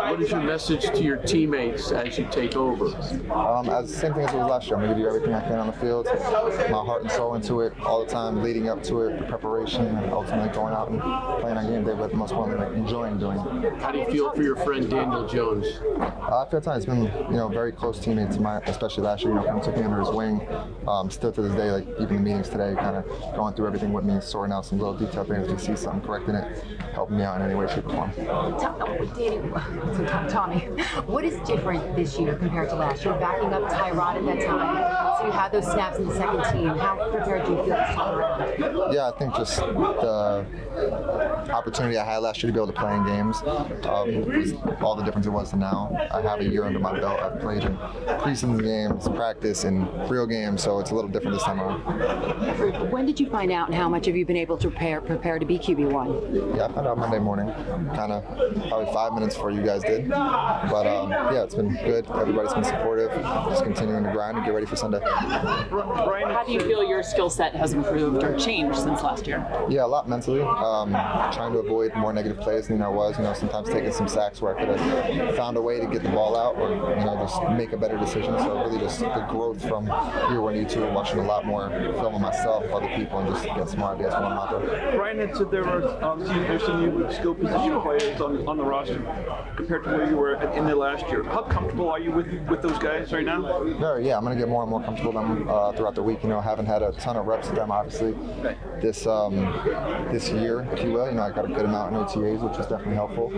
What is your message to your teammates as you take over? As the same thing as it was last year. I'm going to give you everything I can on the field, my heart and soul into it all the time, leading up to it, the preparation, and ultimately going out and playing on game day, but most importantly, enjoying doing it. How do you feel for your friend Daniel Jones? I feel time. He's been, very close teammate to mine, especially last year. Kind of took me under his wing. Still to this day, like even the meetings today, kind of going through everything with me, sorting out some little detail things. If you see something, correcting it, helping me out in any way, shape, or form. Tommy, what is different this year compared to last year? Backing up Tyrod at that time, so you had those snaps in the second team. How prepared do you feel this time around? Yeah, I think just the opportunity I had last year to be able to play in games was all the difference it was to now. I have a year under my belt. I've played in preseason games, practice, and real games, so it's a little different this time around. When did you find out, and how much have you been able to prepare to be QB1? Yeah, I found out Monday morning, kind of probably 5 minutes before you guys did. But yeah, it's been good. Everybody's been supportive. Just continuing to grind and get ready for Sunday. How do you feel your skill set has improved or changed since last year? Yeah, a lot mentally. Trying to avoid more negative plays than I was. Sometimes taking some sacks where I could have found a way to get the ball out or just make a better decision. So really just the growth from year one, year two, watching a lot more film of myself, other people, and just get some more ideas when I'm out there. Brian had said there's some new skill position players on the roster compared to where you were in the last year. How comfortable are you with those guys right now? Very, yeah. I'm going to get more and more comfortable with them throughout the week. Haven't had a ton of reps with them, obviously, this year, if you will. I got a good amount in OTAs, which is definitely helpful.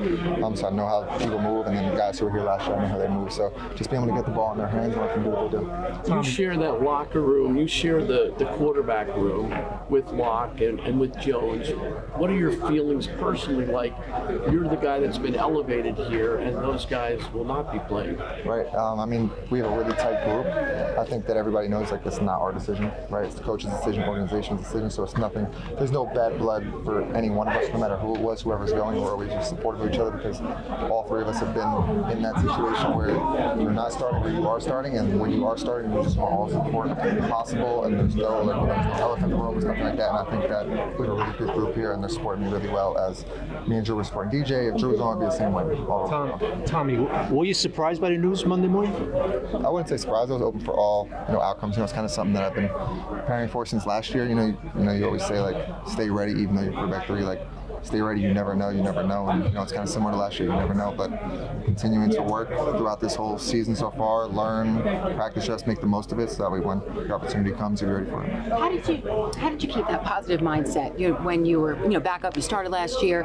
So I know how people move, and then the guys who were here last year, I know how they move. So just being able to get the ball in their hands and let them do what they do. You share that locker room, you share the quarterback room with Locke and with Jones. What are your feelings personally like? You're the guy that's been elevated here, and those guys will not be playing. Right. We have a really tight group. I think that everybody knows it's not our decision, right? It's the coach's decision, organization's decision, so it's nothing. There's no bad blood for any one of us, no matter who it was, whoever's going. We're always just supportive of each other because all three of us have been in that situation where you're not starting or you are starting, and when you are starting, you just want all the support possible, and there's no elephant in the room or something like that. And I think that we have a really good group here, and they're supporting me really well. As me and Drew were supporting DJ, if Drew was on, it'd be the same way. Tommy, were you surprised by the news Monday morning? I wouldn't say surprised. I was open for all outcomes. It's kind of something that I've been preparing for since last year. You always say stay ready, even though you're quarterback three. Stay ready, you never know, and it's kind of similar to last year, you never know, but continuing to work throughout this whole season so far, learn, practice, just make the most of it, so that way when the opportunity comes, you're ready for it. How did you keep that positive mindset when you were back up, you started last year,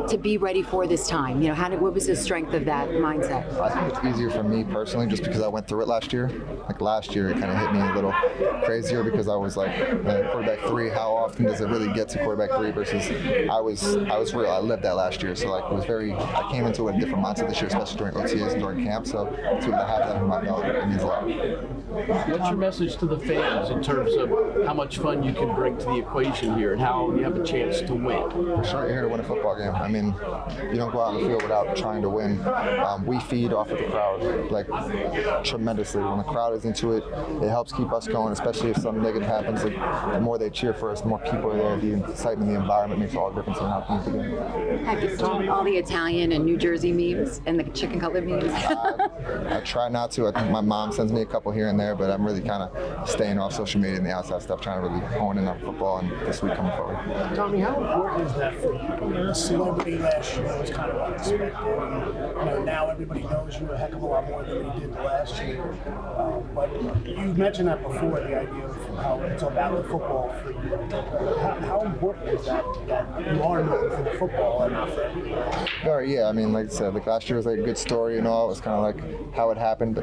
to be ready for this time? What was the strength of that mindset? I think it's easier for me personally, just because I went through it last year. Last year, it kind of hit me a little crazier because I was quarterback three. How often does it really get to quarterback three versus I was real. I lived that last year, so it was I came into it a different mindset this year, especially during OTAs and during camp. So to have that in my belt, it means a lot. What's your message to the fans in terms of how much fun you can bring to the equation here and how you have a chance to win? For sure, you're here to win a football game. You don't go out on the field without trying to win. We feed off of the crowd tremendously. When the crowd is into it, it helps keep us going, especially if something negative happens. The more they cheer for us, the more people are there. The excitement, the environment makes all the difference in how things are going. Have you seen all the Italian and New Jersey memes and the chicken cutlet memes? I try not to. I think my mom sends me a couple here and there, but I'm really kind of staying off social media and the outside stuff, trying to really hone in on football and this week coming forward. Tommy, how important is that for you? The celebrity last year was kind of unexpected. Now everybody knows you a heck of a lot more than you did last year. But you mentioned that before, the idea of how it's about the football for you. How important is that you are known for the football and not for everything? Very, yeah. Like I said, last year was a good story and all. It was kind of how it happened.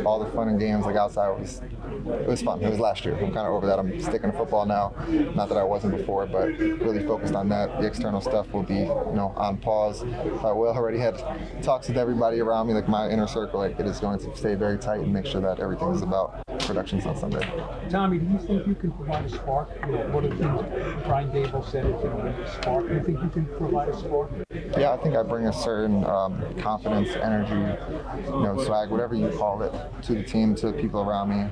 All the fun and games outside it was fun. It was last year. I'm kind of over that. I'm sticking to football now. Not that I wasn't before, but really focused on that. The external stuff will be, on pause. I will already had talks with everybody around me, my inner circle. It is going to stay very tight and make sure that everything is about productions on Sunday. Tommy, do you think you can provide a spark? One of the things Brian Dable said is, a spark. Do you think you can provide a spark? Yeah, I think I bring a certain confidence, energy, swag, whatever you call it, to the team, to the people around me.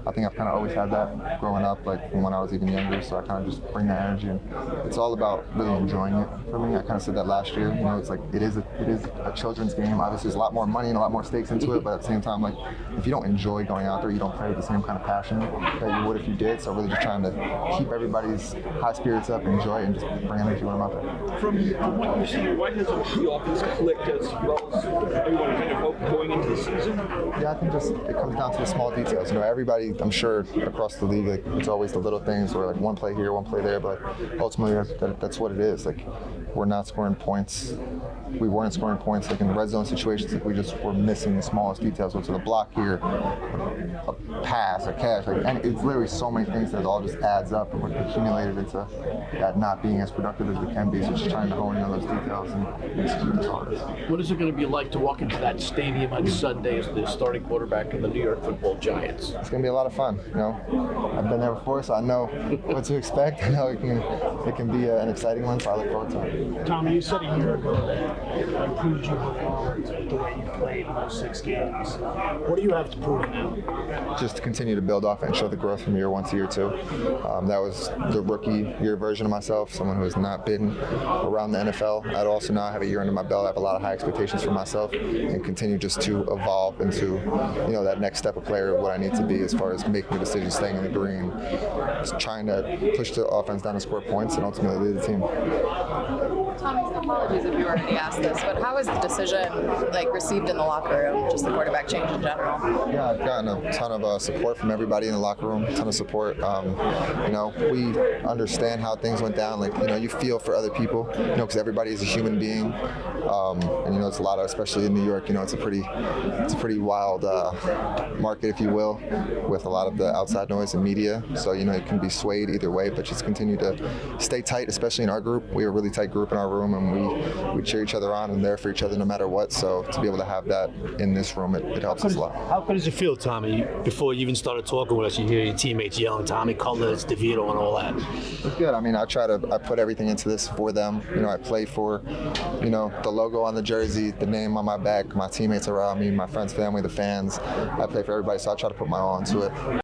I think I've kind of always had that growing up, like from when I was even younger. So I kind of just bring that energy, and it's all about really enjoying it for me. I kind of said that last year. It's like it is a children's game. Obviously, there's a lot more money and a lot more stakes into it, but at the same time, like if you don't enjoy going out there, you don't play with the same kind of passion that you would if you did. So really, just trying to keep everybody's high spirits up, enjoy it, and just bring energy when I'm out there. From what you've seen, why hasn't the offense clicked as well as everyone kind of hoped going into the season? Yeah, I think just it comes down to the small details. Everybody, I'm sure across the league, like it's always the little things where like one play here, one play there, but ultimately that's what it is. Like we're not scoring points. We weren't scoring points like in red zone situations. Like we just were missing the smallest details. So it's a block here, a pass, a catch, and it's literally so many things that it all just adds up and we're accumulated into that not being as productive as we can be. So just trying to hone in on those details and execute as hard as. What is it going to be like to walk into that stadium on Sunday as the starting quarterback of the New York Football Giants? It's going to be a lot of fun. I've been there before, so I know what to expect. I know it can be an exciting one, so I look forward to it. Tommy, you said a year ago that you improved your performance with the way you played in those 6 games. What do you have to prove now? Just to continue to build off and show the growth from year 1 to year 2. That was the rookie year version of myself, someone who has not been around the NFL. I'd also now have a year under my belt. I have a lot of high expectations for myself and continue just to evolve into that next step of player, what I need to be as far as making a decision, staying in the green, just trying to push the offense down and score points and ultimately lead the team. Tommy, apologies if you already asked this, but how was the decision received in the locker room, just the quarterback change in general? Yeah, I've gotten a ton of support from everybody in the locker room, a ton of support. We understand how things went down. You feel for other people, because everybody is a human being. And it's a lot of, especially in New York, it's a pretty wild market, if you will, with a lot of the outside noise and media. So, it can be swayed either way, but just continue to stay tight, especially in our group. We are a really tight group in our room, and we cheer each other on and there for each other no matter what. So to be able to have that in this room, it helps us a lot. How good does it feel, Tommy, before you even started talking with us, you hear your teammates yelling, Tommy, Cutler, DeVito, and all that? It's good. I mean, I put everything into this for them. I play for, the logo on the jersey, the name on my back, my teammates around me, my friends, family, the fans. I play for everybody, so I try to put my all into it.